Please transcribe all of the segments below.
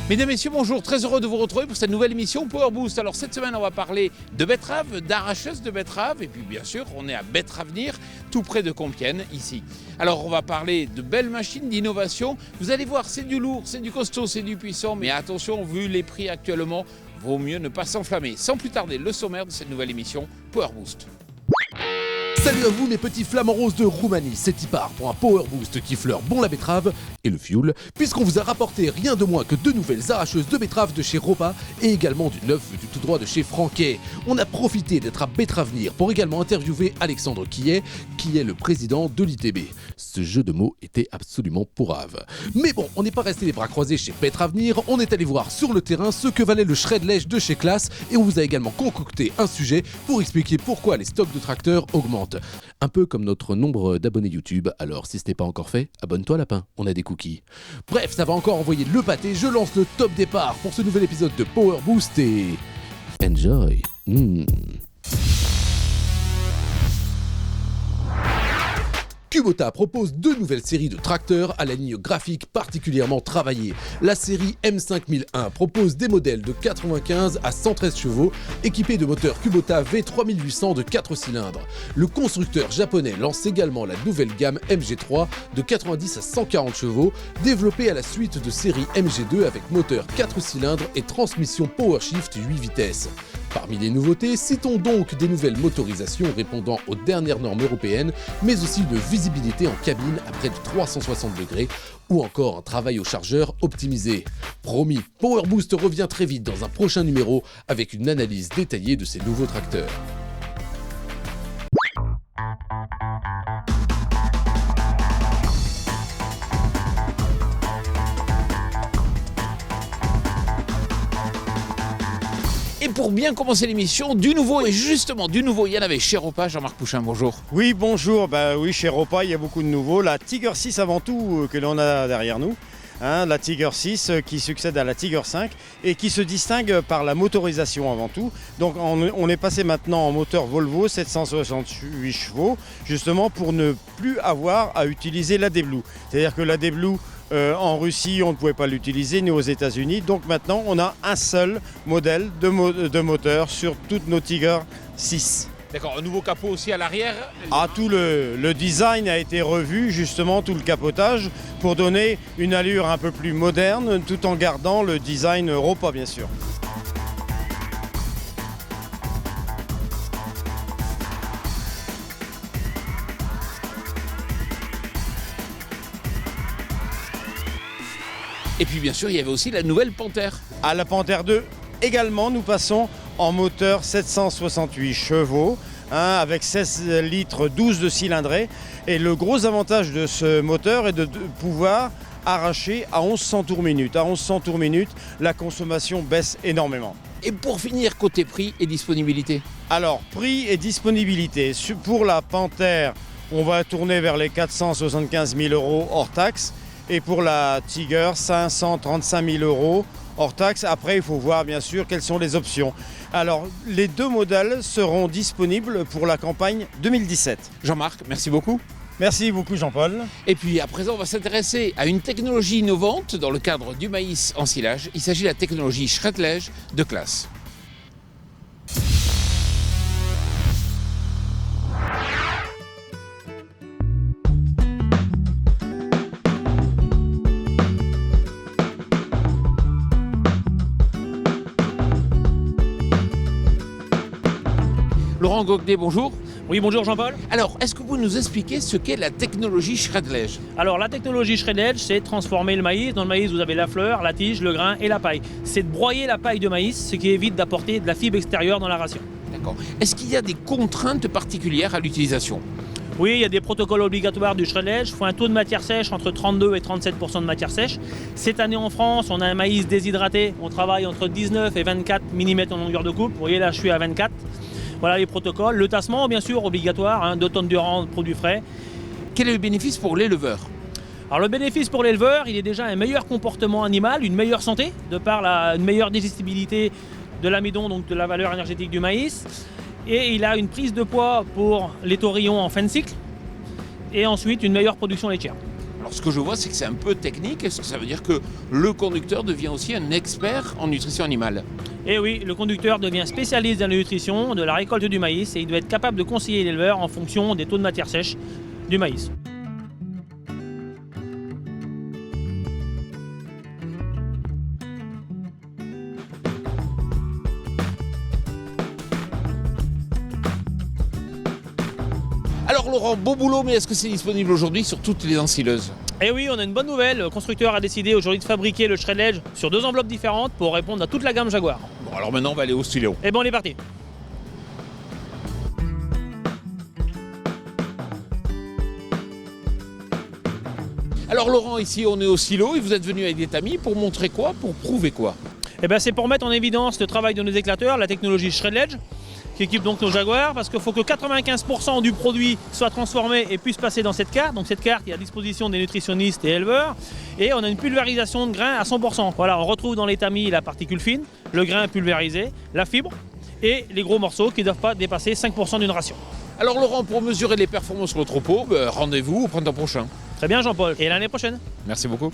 Mesdames, Messieurs, bonjour, très heureux de vous retrouver pour cette nouvelle émission Power Boost. Alors cette semaine, on va parler de betteraves, d'arracheuses de betteraves, et puis bien sûr, on est à Betteravenir, tout près de Compiègne, ici. Alors on va parler de belles machines, d'innovation. Vous allez voir, c'est du lourd, c'est du costaud, c'est du puissant, mais attention, vu les prix actuellement, vaut mieux ne pas s'enflammer. Sans plus tarder, le sommaire de cette nouvelle émission Power Boost. Salut à vous mes petits flamants roses de Roumanie, c'est Tipar pour un Power Boost qui fleure bon la betterave et le fioul, puisqu'on vous a rapporté rien de moins que 2 nouvelles arracheuses de betteraves de chez Ropa et également du neuf du tout droit de chez Franquet. On a profité d'être à Betteravenir pour également interviewer Alexandre Quillet, qui est le président de l'ITB. Ce jeu de mots était absolument pourrave. Mais bon, on n'est pas resté les bras croisés chez Betteravenir, on est allé voir sur le terrain ce que valait le shred-lèche de chez Classe et on vous a également concocté un sujet pour expliquer pourquoi les stocks de tracteurs augmentent. Un peu comme notre nombre d'abonnés YouTube, alors si ce n'est pas encore fait, abonne-toi lapin, on a des cookies. Bref, ça va encore envoyer le pâté, je lance le top départ pour ce nouvel épisode de Power Boost et... Enjoy. Kubota propose 2 nouvelles séries de tracteurs à la ligne graphique particulièrement travaillée. La série M5001 propose des modèles de 95 à 113 chevaux équipés de moteurs Kubota V3800 de 4 cylindres. Le constructeur japonais lance également la nouvelle gamme MG3 de 90 à 140 chevaux développée à la suite de série MG2 avec moteur 4 cylindres et transmission PowerShift 8 vitesses. Parmi les nouveautés, citons donc des nouvelles motorisations répondant aux dernières normes européennes, mais aussi une visibilité en cabine à près de 360 degrés ou encore un travail au chargeur optimisé. Promis, Power Boost revient très vite dans un prochain numéro avec une analyse détaillée de ces nouveaux tracteurs. Et pour bien commencer l'émission, du nouveau, et justement du nouveau, il y en avait chez Ropa. Jean-Marc Pouchin, bonjour. Oui, bonjour. Oui, chez Ropa, il y a beaucoup de nouveaux. La Tiger 6 avant tout, que l'on a derrière nous. La Tiger 6 qui succède à la Tiger 5 et qui se distingue par la motorisation avant tout. Donc on est passé maintenant en moteur Volvo 768 chevaux, justement pour ne plus avoir à utiliser l'AD-Blue. C'est-à-dire que l'AD-Blue, en Russie, on ne pouvait pas l'utiliser, ni aux États-Unis. Donc maintenant, on a un seul modèle de moteur sur toutes nos Tiger 6. D'accord, un nouveau capot aussi à l'arrière. Tout le design a été revu, justement, tout le capotage, pour donner une allure un peu plus moderne, tout en gardant le design Ropa, bien sûr. Et puis bien sûr, il y avait aussi la nouvelle Panthère. À la Panthère 2, également, nous passons en moteur 768 chevaux, avec 16 litres 12 de cylindrée. Et le gros avantage de ce moteur est de pouvoir arracher à 1100 tours minute. À 1100 tours minute, la consommation baisse énormément. Et pour finir, côté prix et disponibilité. Alors, prix et disponibilité. Pour la Panthère, on va tourner vers les 475 000 € hors taxe. Et pour la Tiger, 535 000 € hors taxe. Après, il faut voir bien sûr quelles sont les options. Alors, les 2 modèles seront disponibles pour la campagne 2017. Jean-Marc, merci beaucoup. Merci beaucoup Jean-Paul. Et puis à présent, on va s'intéresser à une technologie innovante dans le cadre du maïs en silage. Il s'agit de la technologie shred-lèche de Classe. Laurent Goguet, bonjour. Oui, bonjour Jean-Paul. Alors, est-ce que vous nous expliquez ce qu'est la technologie shred-lèche ? Alors, la technologie shred-lèche, c'est transformer le maïs. Dans le maïs, vous avez la fleur, la tige, le grain et la paille. C'est de broyer la paille de maïs, ce qui évite d'apporter de la fibre extérieure dans la ration. D'accord. Est-ce qu'il y a des contraintes particulières à l'utilisation ? Oui, il y a des protocoles obligatoires du shred-lèche. Il faut un taux de matière sèche entre 32 et 37% de matière sèche. Cette année en France, on a un maïs déshydraté. On travaille entre 19 et 24 mm en longueur de coupe. Vous voyez là, je suis à 24. Voilà les protocoles. Le tassement, bien sûr, obligatoire, 2 tonnes durant de produits frais. Quel est le bénéfice pour l'éleveur ? Alors le bénéfice pour l'éleveur, il est déjà un meilleur comportement animal, une meilleure santé, de par une meilleure digestibilité de l'amidon, donc de la valeur énergétique du maïs. Et il a une prise de poids pour les taurillons en fin de cycle. Et ensuite, une meilleure production laitière. Alors ce que je vois, c'est que c'est un peu technique. Est-ce que ça veut dire que le conducteur devient aussi un expert en nutrition animale? Et oui, le conducteur devient spécialiste dans la nutrition, de la récolte du maïs et il doit être capable de conseiller l'éleveur en fonction des taux de matière sèche du maïs. Alors Laurent, beau boulot, mais est-ce que c'est disponible aujourd'hui sur toutes les ensileuses? Et oui, on a une bonne nouvelle, le constructeur a décidé aujourd'hui de fabriquer le shreddage sur 2 enveloppes différentes pour répondre à toute la gamme Jaguar. Bon, alors maintenant on va aller au stylo. Et bon, on est parti. Alors Laurent, ici on est au silo et vous êtes venu avec des tamis pour montrer quoi? Pour prouver quoi? Et bien c'est pour mettre en évidence le travail de nos éclateurs, la technologie shreddage, qui équipe donc nos Jaguars, parce qu'il faut que 95% du produit soit transformé et puisse passer dans cette carte. Donc cette carte est à disposition des nutritionnistes et éleveurs. Et on a une pulvérisation de grains à 100%. Voilà, on retrouve dans les tamis la particule fine, le grain pulvérisé, la fibre et les gros morceaux qui ne doivent pas dépasser 5% d'une ration. Alors Laurent, pour mesurer les performances sur le troupeau, rendez-vous au printemps prochain. Très bien Jean-Paul, et l'année prochaine. Merci beaucoup.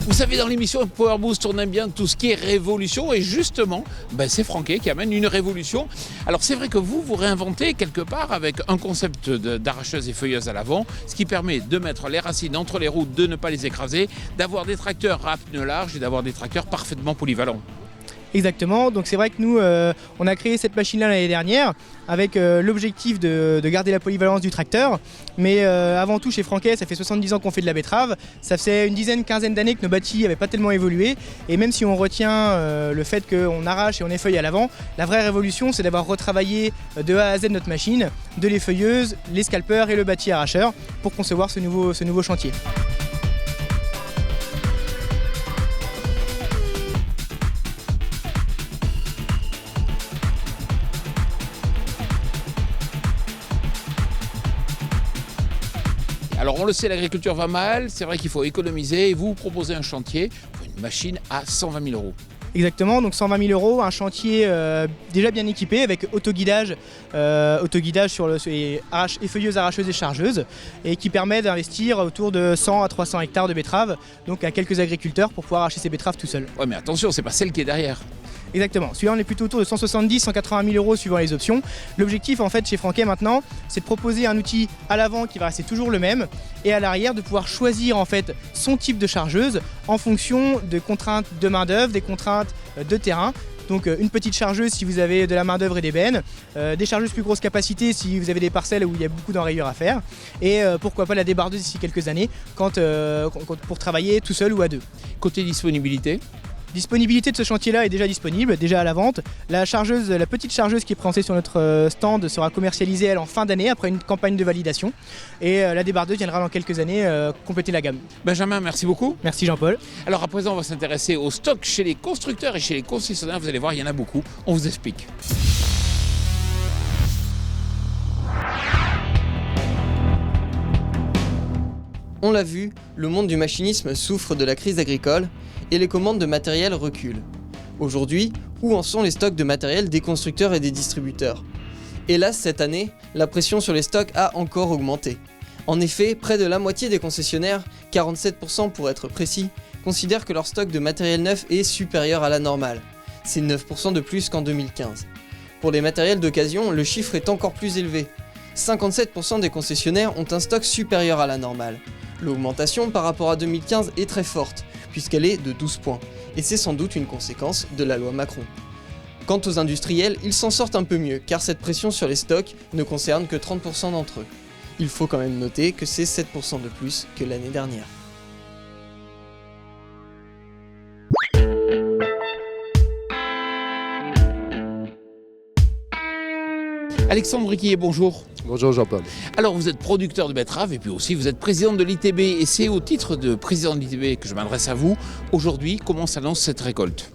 Vous savez, dans l'émission Power Boost, on aime bien tout ce qui est révolution et justement, c'est Franquet qui amène une révolution. Alors c'est vrai que vous réinventez quelque part avec un concept d'arracheuse et feuilleuse à l'avant, ce qui permet de mettre les racines entre les roues, de ne pas les écraser, d'avoir des tracteurs à pneus larges et d'avoir des tracteurs parfaitement polyvalents. Exactement, donc c'est vrai que nous, on a créé cette machine-là l'année dernière avec l'objectif de garder la polyvalence du tracteur. Mais avant tout, chez Franquet, ça fait 70 ans qu'on fait de la betterave. Ça fait une dizaine, quinzaine d'années que nos bâtis n'avaient pas tellement évolué. Et même si on retient le fait qu'on arrache et on effeuille à l'avant, la vraie révolution, c'est d'avoir retravaillé de A à Z notre machine, de l'effeuilleuse, les scalpeurs et le bâti arracheur pour concevoir ce nouveau chantier. Alors on le sait, l'agriculture va mal, c'est vrai qu'il faut économiser et vous proposez un chantier pour une machine à 120 000 €. Exactement, donc 120 000 €, un chantier déjà bien équipé avec autoguidage sur effeuilleuse, arracheuse et chargeuse et qui permet d'investir autour de 100 à 300 hectares de betteraves, donc à quelques agriculteurs pour pouvoir arracher ces betteraves tout seul. Ouais mais attention, c'est pas celle qui est derrière. Exactement, celui-là on est plutôt autour de 170 180 000 € suivant les options. L'objectif en fait chez Franquet maintenant, c'est de proposer un outil à l'avant qui va rester toujours le même et à l'arrière de pouvoir choisir en fait son type de chargeuse en fonction de contraintes de main d'œuvre, des contraintes de terrain. Donc une petite chargeuse si vous avez de la main d'œuvre et des bennes, des chargeuses plus grosse capacité si vous avez des parcelles où il y a beaucoup d'enrayures à faire et pourquoi pas la débardeuse d'ici quelques années pour travailler tout seul ou à deux. Côté disponibilité? Disponibilité de ce chantier-là est déjà disponible, déjà à la vente. La petite chargeuse qui est présentée sur notre stand sera commercialisée elle en fin d'année après une campagne de validation. Et la débardeuse viendra dans quelques années compléter la gamme. Benjamin, merci beaucoup. Merci Jean-Paul. Alors à présent, on va s'intéresser au stock chez les constructeurs et chez les concessionnaires. Vous allez voir, il y en a beaucoup. On vous explique. On l'a vu, le monde du machinisme souffre de la crise agricole et les commandes de matériel reculent. Aujourd'hui, où en sont les stocks de matériel des constructeurs et des distributeurs? Hélas, cette année, la pression sur les stocks a encore augmenté. En effet, près de la moitié des concessionnaires, 47% pour être précis, considèrent que leur stock de matériel neuf est supérieur à la normale. C'est 9% de plus qu'en 2015. Pour les matériels d'occasion, le chiffre est encore plus élevé. 57% des concessionnaires ont un stock supérieur à la normale. L'augmentation par rapport à 2015 est très forte, puisqu'elle est de 12 points, et c'est sans doute une conséquence de la loi Macron. Quant aux industriels, ils s'en sortent un peu mieux, car cette pression sur les stocks ne concerne que 30% d'entre eux. Il faut quand même noter que c'est 7% de plus que l'année dernière. Alexandre Riquier, bonjour. Bonjour Jean-Paul. Alors vous êtes producteur de betteraves et puis aussi vous êtes président de l'ITB et c'est au titre de président de l'ITB que je m'adresse à vous. Aujourd'hui, comment s'annonce cette récolte?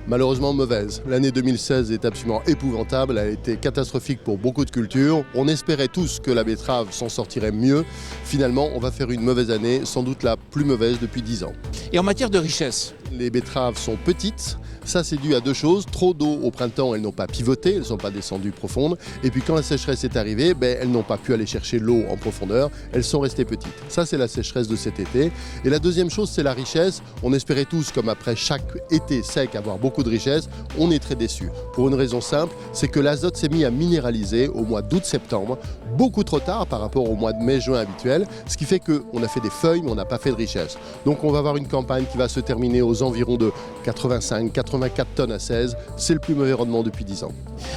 Malheureusement mauvaise. L'année 2016 est absolument épouvantable, elle a été catastrophique pour beaucoup de cultures. On espérait tous que la betterave s'en sortirait mieux. Finalement, on va faire une mauvaise année, sans doute la plus mauvaise depuis 10 ans. Et en matière de richesse? Les betteraves sont petites. Ça, c'est dû à deux choses. Trop d'eau au printemps, elles n'ont pas pivoté, elles ne sont pas descendues profondes. Et puis quand la sécheresse est arrivée, elles n'ont pas pu aller chercher l'eau en profondeur, elles sont restées petites. Ça, c'est la sécheresse de cet été. Et la deuxième chose, c'est la richesse. On espérait tous, comme après chaque été sec, avoir beaucoup de richesse. On est très déçus. Pour une raison simple, c'est que l'azote s'est mis à minéraliser au mois d'août-septembre, beaucoup trop tard par rapport au mois de mai-juin habituel, ce qui fait qu'on a fait des feuilles, mais on n'a pas fait de richesse. Donc on va avoir une campagne qui va se terminer aux environs de 84 tonnes à 16, c'est le plus mauvais rendement depuis 10 ans.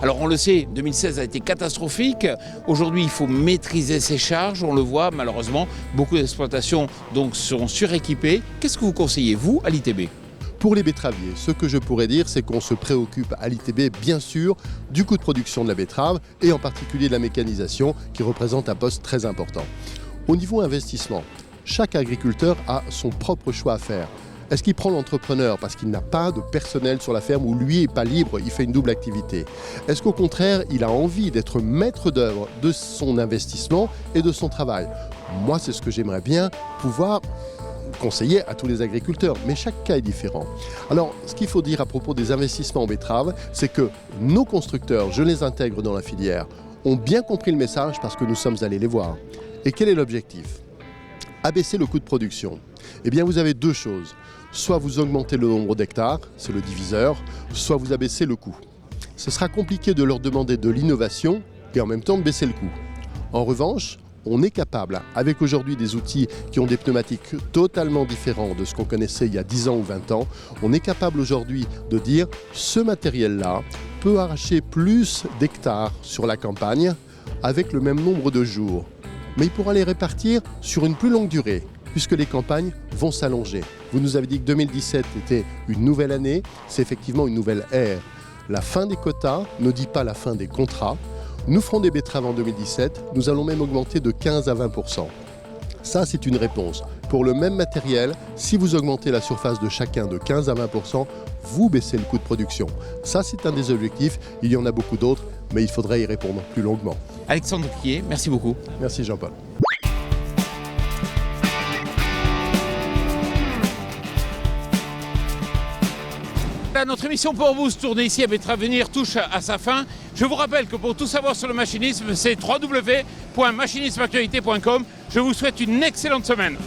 Alors on le sait, 2016 a été catastrophique. Aujourd'hui, il faut maîtriser ses charges. On le voit, malheureusement, beaucoup d'exploitations donc sont suréquipées. Qu'est-ce que vous conseillez, vous, à l'ITB ? Pour les betteraviers, ce que je pourrais dire, c'est qu'on se préoccupe à l'ITB, bien sûr, du coût de production de la betterave et en particulier de la mécanisation qui représente un poste très important. Au niveau investissement, chaque agriculteur a son propre choix à faire. Est-ce qu'il prend l'entrepreneur parce qu'il n'a pas de personnel sur la ferme ou lui n'est pas libre, il fait une double activité? Est-ce qu'au contraire, il a envie d'être maître d'œuvre de son investissement et de son travail? Moi, c'est ce que j'aimerais bien pouvoir conseiller à tous les agriculteurs, mais chaque cas est différent. Alors, ce qu'il faut dire à propos des investissements en betterave, c'est que nos constructeurs, je les intègre dans la filière, ont bien compris le message parce que nous sommes allés les voir. Et quel est l'objectif? Abaisser le coût de production. Eh bien, vous avez deux choses. Soit vous augmentez le nombre d'hectares, c'est le diviseur, soit vous abaissez le coût. Ce sera compliqué de leur demander de l'innovation et en même temps de baisser le coût. En revanche, on est capable, avec aujourd'hui des outils qui ont des pneumatiques totalement différents de ce qu'on connaissait il y a 10 ans ou 20 ans, on est capable aujourd'hui de dire ce matériel-là peut arracher plus d'hectares sur la campagne avec le même nombre de jours. Mais il pourra les répartir sur une plus longue durée, puisque les campagnes vont s'allonger. Vous nous avez dit que 2017 était une nouvelle année, c'est effectivement une nouvelle ère. La fin des quotas ne dit pas la fin des contrats. Nous ferons des betteraves en 2017, nous allons même augmenter de 15 à 20%. Ça, c'est une réponse. Pour le même matériel, si vous augmentez la surface de chacun de 15 à 20%, vous baissez le coût de production. Ça, c'est un des objectifs. Il y en a beaucoup d'autres, mais il faudrait y répondre plus longuement. Alexandre Quier, merci beaucoup. Merci Jean-Paul. Notre émission Power Boost tournée ici à Betteravenir touche à sa fin. Je vous rappelle que pour tout savoir sur le machinisme, c'est www.machinismeactualité.com. Je vous souhaite une excellente semaine.